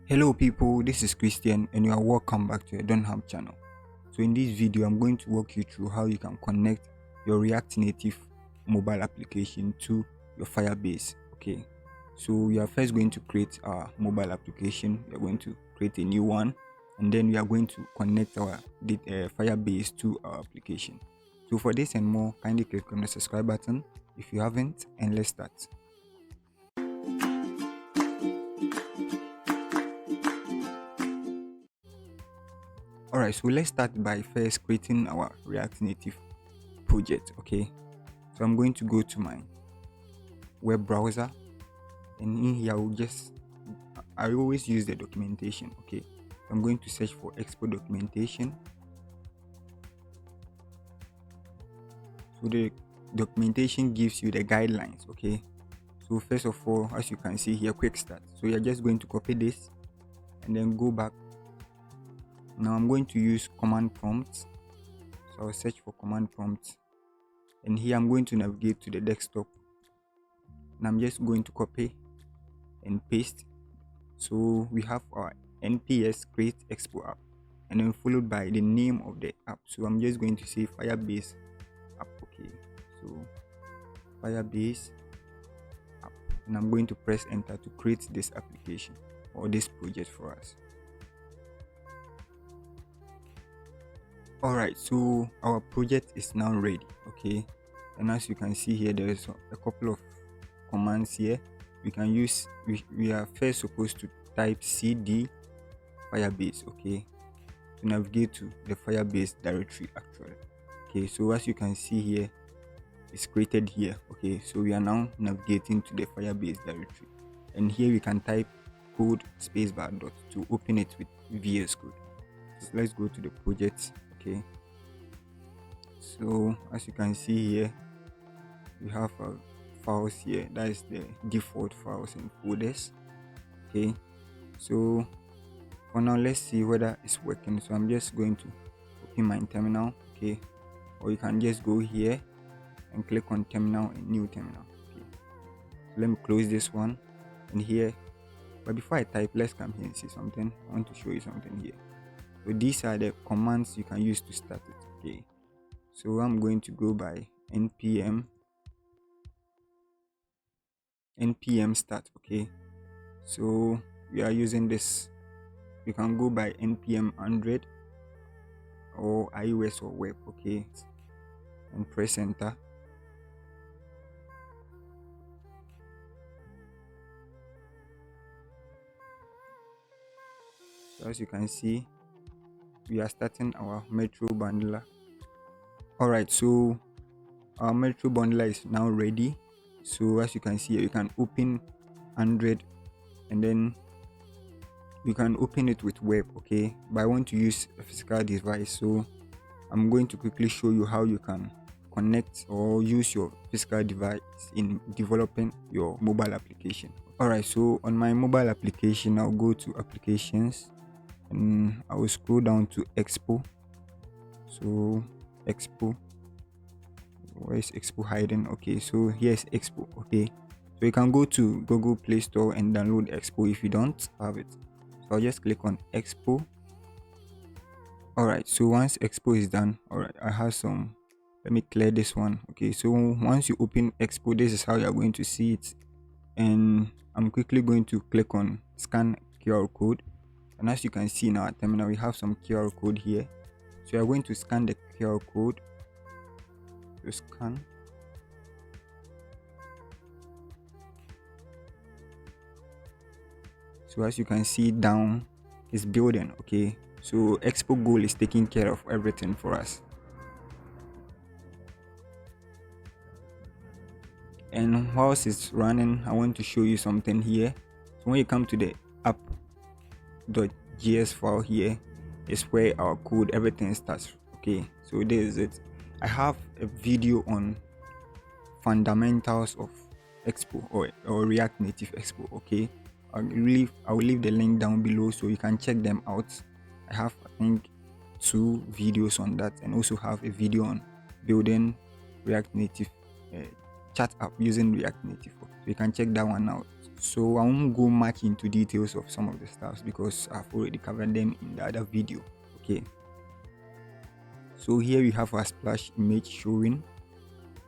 Hello people, this is Christian and you are welcome back to your Don't Have channel. So in this video, I'm going to walk you through how you can connect your React Native mobile application to your Firebase. Okay, so we are first going to create our mobile application. We are going to create a new one and then we are going to connect our Firebase to our application. So for this and more, kindly click on the subscribe button if you haven't, and let's start. Alright, so let's start by first creating our React Native project. Okay, so I'm going to go to my web browser, and in here I always use the documentation. Okay, I'm going to search for Expo documentation. So the documentation gives you the guidelines. Okay, so first of all, as you can see here, quick start. So you're just going to copy this and then go back. Now I'm going to use command prompts. So I'll search for command prompts, and here I'm going to navigate to the desktop, and I'm just going to copy and paste. So we have our nps create expo app, and then followed by the name of the app. So I'm just going to say Firebase app. Okay, so Firebase app, and I'm going to press enter to create this application or this project for us. Alright, so our project is now ready. Okay, and as you can see here, there is a couple of commands here we can use. We are first supposed to type cd Firebase, okay, to navigate to the Firebase directory actually. Okay, so as you can see here, it's created here. Okay, so we are now navigating to the Firebase directory, and here we can type code spacebar dot to open it with VS Code. So let's go to the project. Okay, so as you can see here, we have files here. That is the default files and folders. Okay, so for now, let's see whether it's working. So I'm just going to open my terminal. Okay, or you can just go here and click on terminal and new terminal. Okay, so let me close this one, and here, but before I type, let's come here and see something. I want to show you something here. So these are the commands you can use to start it. Okay, so I'm going to go by npm start. Okay, so we are using this. You can go by npm Android or iOS or web. Okay, and press enter. So as you can see, we are starting our Metro bundler. Alright, so our Metro bundler is now ready. So as you can see, you can open Android and then you can open it with web. Okay, but I want to use a physical device, so I'm going to quickly show you how you can connect or use your physical device in developing your mobile application. Alright, so on my mobile application, I'll go to applications and I will scroll down to Expo. So Expo, where is Expo hiding? Okay, so here's Expo. Okay, so you can go to Google Play Store and download Expo if you don't have it. So I'll just click on Expo. Alright, so once Expo is done, alright, I have some, let me clear this one. Okay, so once you open Expo, this is how you're going to see it, and I'm quickly going to click on scan QR code. And as you can see in our terminal, we have some QR code here. So you're going to scan the QR code. So scan. So as you can see down, it's building. Okay, so Expo Goal is taking care of everything for us. And whilst it's running, I want to show you something here. So when you come to the app.js file, here is where our code, everything starts. Okay, so this is it. I have a video on fundamentals of Expo or React Native Expo. Okay, I will leave the link down below so you can check them out. I have, I think, 2 videos on that, and also have a video on building React Native chat app using React Native. So you can check that one out So I won't go much into details of some of the stuffs because I've already covered them in the other video. Okay. So here we have our splash image showing.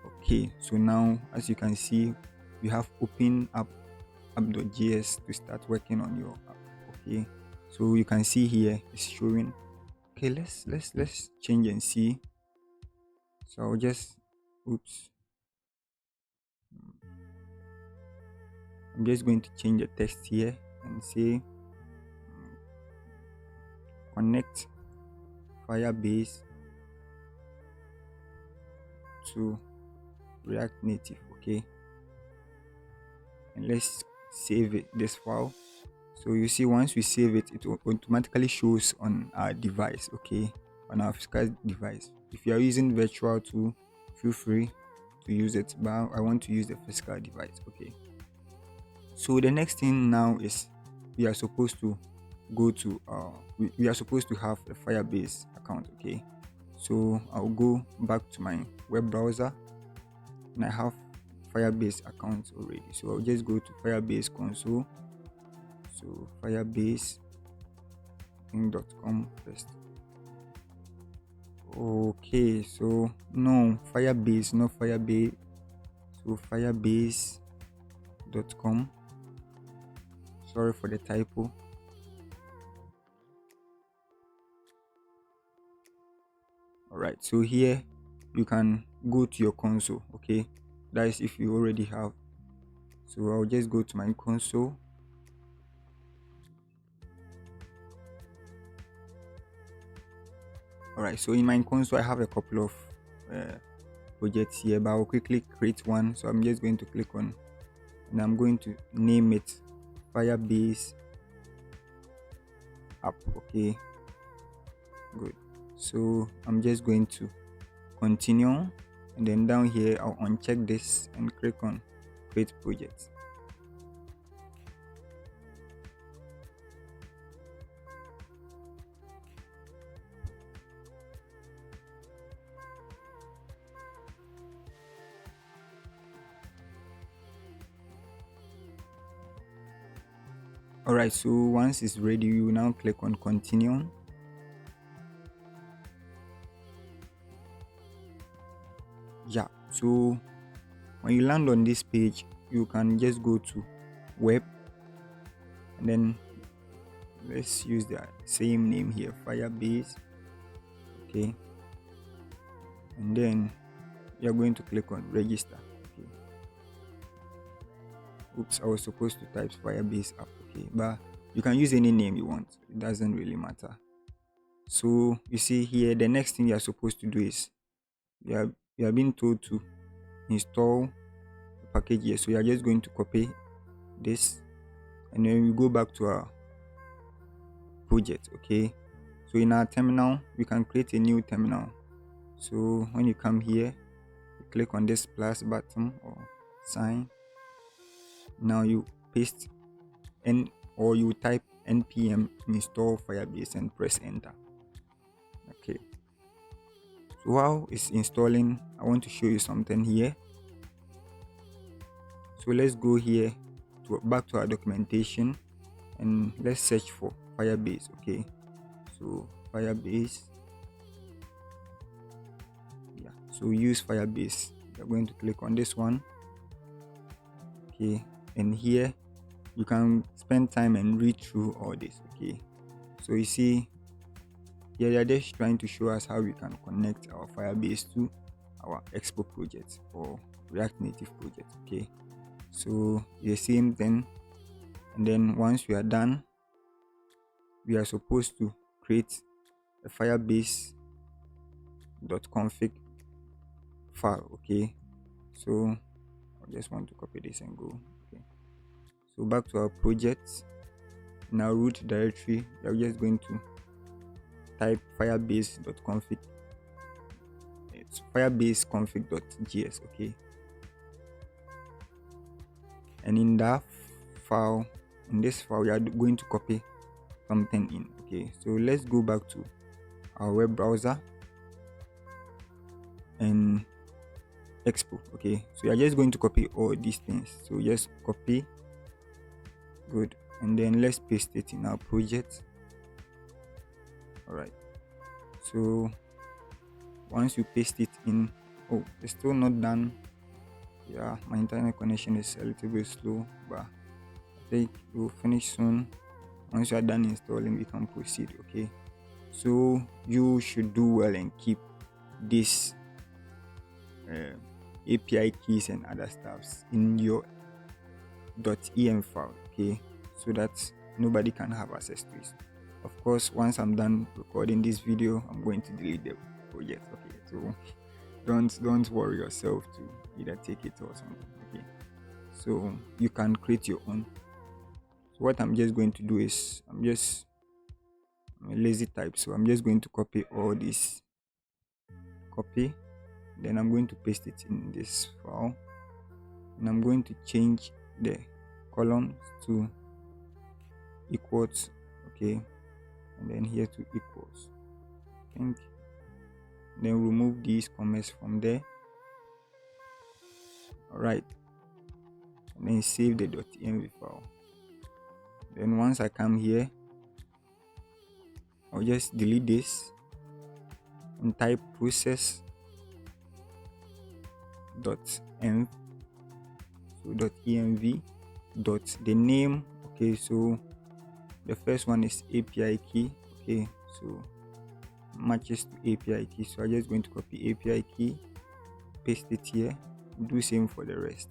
Okay, so now as you can see, we have open app.js to start working on your app. Okay, so you can see here it's showing. Okay, let's change and see. So I'll just oops. I'm just going to change the text here and say connect Firebase to React Native. Okay, and let's save this file. So you see, once we save it, it automatically shows on our device. Okay, on our physical device. If you are using virtual tool, feel free to use it, but I want to use the physical device. Okay, so the next thing now is we are supposed to go to we are supposed to have a Firebase account. Okay, so I'll go back to my web browser and I have Firebase account already. So I'll just go to Firebase console. So firebase.com first. Okay, so no Firebase, not Firebase. So firebase.com. Sorry for the typo. Alright, so here you can go to your console. Okay, that is if you already have. So I'll just go to my console. Alright, so in my console I have a couple of projects here, but I'll quickly create one. So I'm just going to click on and I'm going to name it Firebase app. Okay, good. So I'm just going to continue, and then down here I'll uncheck this and click on create project. Alright, so once it's ready, you now click on continue. Yeah, so when you land on this page, you can just go to web, and then let's use the same name here, Firebase. Okay, and then you're going to click on register. Okay, oops, I was supposed to type Firebase app. Okay, but you can use any name you want, it doesn't really matter. So you see here, the next thing you're supposed to do is you are being told to install the package here. So you're just going to copy this, and then we go back to our project. Okay, so in our terminal we can create a new terminal. So when you come here, you click on this plus button or sign. Now you paste or you type npm install Firebase and press enter. Okay, so while it's installing, I want to show you something here. So let's go here back to our documentation, and let's search for Firebase. Okay, so Firebase, yeah, so use Firebase. You're going to click on this one. Okay, and here you can spend time and read through all this. Okay, so you see here they're just trying to show us how we can connect our Firebase to our Expo project or React Native project. Okay, so the same thing, and then once we are done, we are supposed to create a firebase.config file. Okay, so I just want to copy this and go. Okay, so back to our project. In our root directory, we are just going to type firebase.config. It's firebase.config.js. Okay, and in that file, in this file, we are going to copy something in. Okay, so let's go back to our web browser and Expo. Okay, so we are just going to copy all these things. So just copy Good. And then let's paste it in our project. All right. So once you paste it in, oh, it's still not done. Yeah, my internet connection is a little bit slow, but I think it will finish soon. Once you are done installing, we can proceed. Okay. So you should do well and keep this uh, API keys and other stuffs in your .em file, okay, so that nobody can have access to it. Of course, once I'm done recording this video, I'm going to delete the project. Okay, so don't worry yourself to either take it or something. Okay, so you can create your own. So what I'm just going to do is I'm a lazy type, so I'm just going to copy all this. Copy, then I'm going to paste it in this file, and I'm going to change the columns to equals, okay, and then here to equals, I think. Then remove these comments from there. All right, and then save the .env file. Then once I come here, I'll just delete this and type process .env, so .env dot the name. Okay, so the first one is API key. Okay, so matches to API key, so I'm just going to copy API key, paste it here, do same for the rest.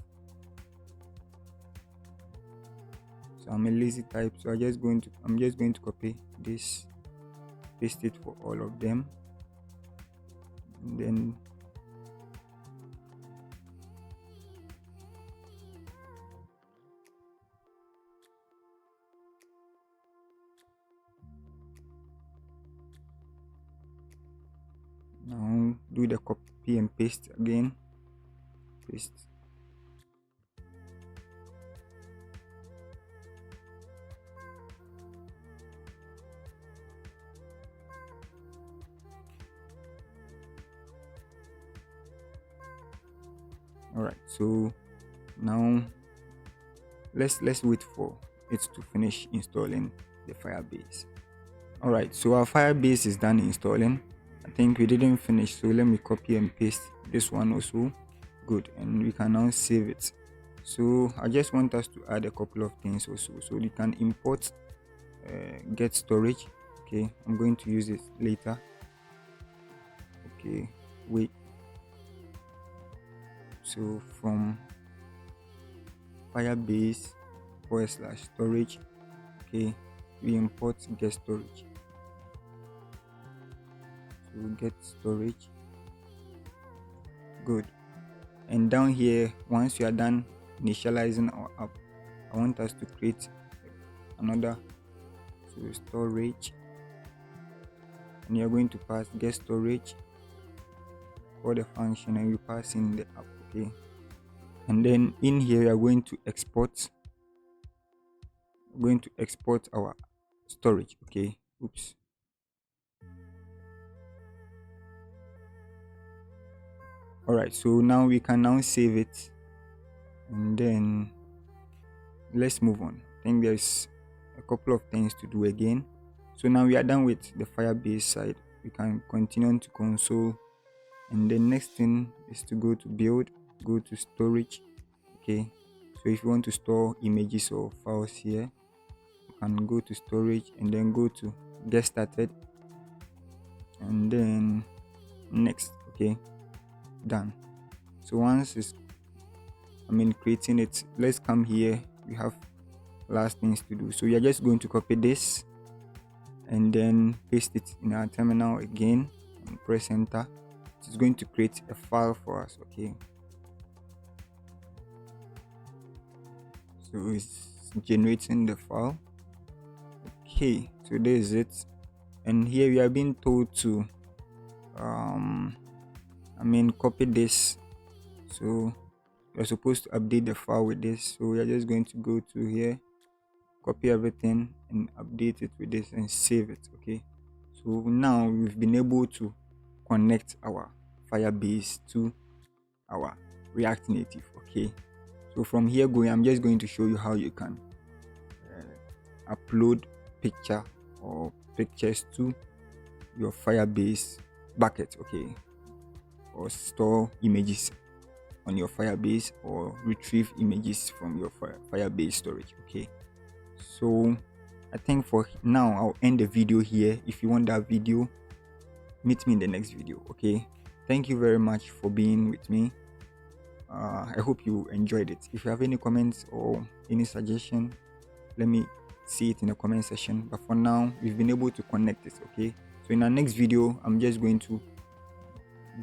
So I'm a lazy type, so I'm just going to copy this, paste it for all of them, and then now do the copy and paste again, paste. All right, so now let's wait for it to finish installing the Firebase. All right, so our Firebase is done installing. I think we didn't finish, so let me copy and paste this one also. Good, and we can now save it. So I just want us to add a couple of things also, so you can import get storage. Okay, I'm going to use it later. Okay, wait. So from Firebase / storage, okay, we import get storage. So get storage. Good. And down here, once you are done initializing our app, I want us to create another, so storage, and you're going to pass get storage for the function, and you pass in the app. Okay, and then in here we are going to export our storage. Okay, oops. All right, so now we can now save it, and then let's move on. I think there's a couple of things to do again. So now we are done with the Firebase side. We can continue to console, and the next thing is to go to build, go to storage. Okay, so if you want to store images or files here, you can go to storage and then go to get started, and then next. Okay, done. So once it's creating it, let's come here. We have last things to do, so we are just going to copy this and then paste it in our terminal again and press enter. It's going to create a file for us. Okay, so it's generating the file. Okay, so there is it, and here we are being told to copy this. So you're supposed to update the file with this, so we are just going to go to here, copy everything and update it with this and save it. Okay, so now we've been able to connect our Firebase to our React Native. Okay, so from here going, I'm just going to show you how you can upload picture or pictures to your Firebase bucket, okay, or store images on your Firebase or retrieve images from your Firebase storage, okay. So I think for now I'll end the video here. If you want that video, meet me in the next video, okay. Thank you very much for being with me. I hope you enjoyed it. If you have any comments or any suggestion, let me see it in the comment section. But for now, we've been able to connect it, okay. So in our next video, I'm just going to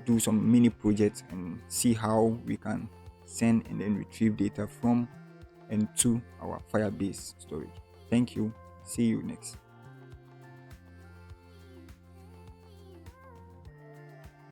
do some mini projects and see how we can send and then retrieve data from and to our Firebase storage. Thank you. See you next.